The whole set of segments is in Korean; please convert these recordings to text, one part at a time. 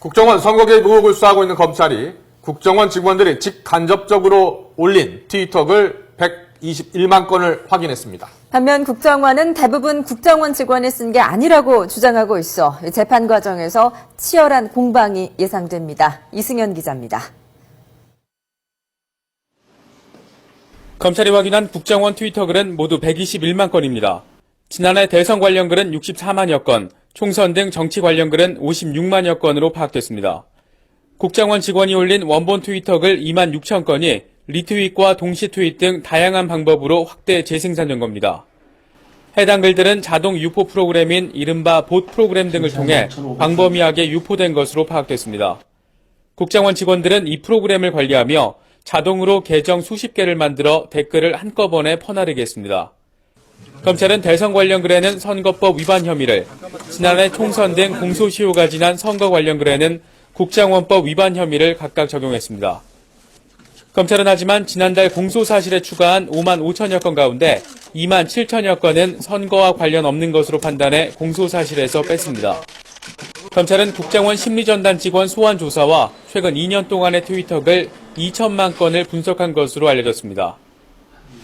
국정원 선거 개입 의혹을 수사하고 있는 검찰이 국정원 직원들이 직간접적으로 올린 트위터글 121만 건을 확인했습니다. 반면 국정원은 대부분 국정원 직원이 쓴 게 아니라고 주장하고 있어 재판 과정에서 치열한 공방이 예상됩니다. 이승현 기자입니다. 검찰이 확인한 국정원 트위터글은 모두 121만 건입니다. 지난해 대선 관련 글은 64만여 건, 총선 등 정치 관련 글은 56만여 건으로 파악됐습니다. 국정원 직원이 올린 원본 트위터글 2만 6천 건이 리트윗과 동시 트윗 등 다양한 방법으로 확대 재생산된 겁니다. 해당 글들은 자동 유포 프로그램인 이른바 봇 프로그램 등을 통해 광범위하게 유포된 것으로 파악됐습니다. 국정원 직원들은 이 프로그램을 관리하며 자동으로 계정 수십 개를 만들어 댓글을 한꺼번에 퍼나르게 했습니다. 검찰은 대선 관련 글에는 선거법 위반 혐의를, 지난해 총선 등 공소시효가 지난 선거 관련 글에는 국정원법 위반 혐의를 각각 적용했습니다. 검찰은 하지만 지난달 공소사실에 추가한 5만 5천여 건 가운데 2만 7천여 건은 선거와 관련 없는 것으로 판단해 공소사실에서 뺐습니다. 검찰은 국정원 심리전단 직원 소환 조사와 최근 2년 동안의 트위터글 2천만 건을 분석한 것으로 알려졌습니다.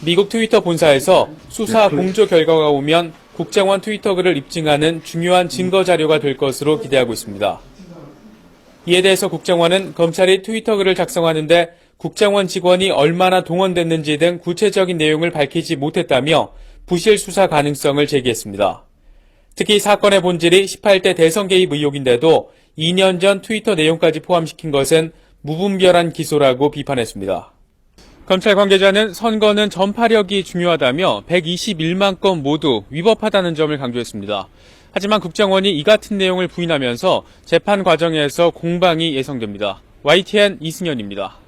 미국 트위터 본사에서 수사 공조 결과가 오면 국정원 트위터글을 입증하는 중요한 증거 자료가 될 것으로 기대하고 있습니다. 이에 대해서 국정원은 검찰이 트위터글을 작성하는데 국정원 직원이 얼마나 동원됐는지 등 구체적인 내용을 밝히지 못했다며 부실 수사 가능성을 제기했습니다. 특히 사건의 본질이 18대 대선 개입 의혹인데도 2년 전 트위터 내용까지 포함시킨 것은 무분별한 기소라고 비판했습니다. 검찰 관계자는 선거는 전파력이 중요하다며 121만 건 모두 위법하다는 점을 강조했습니다. 하지만 국정원이 이 같은 내용을 부인하면서 재판 과정에서 공방이 예상됩니다. YTN 이승현입니다.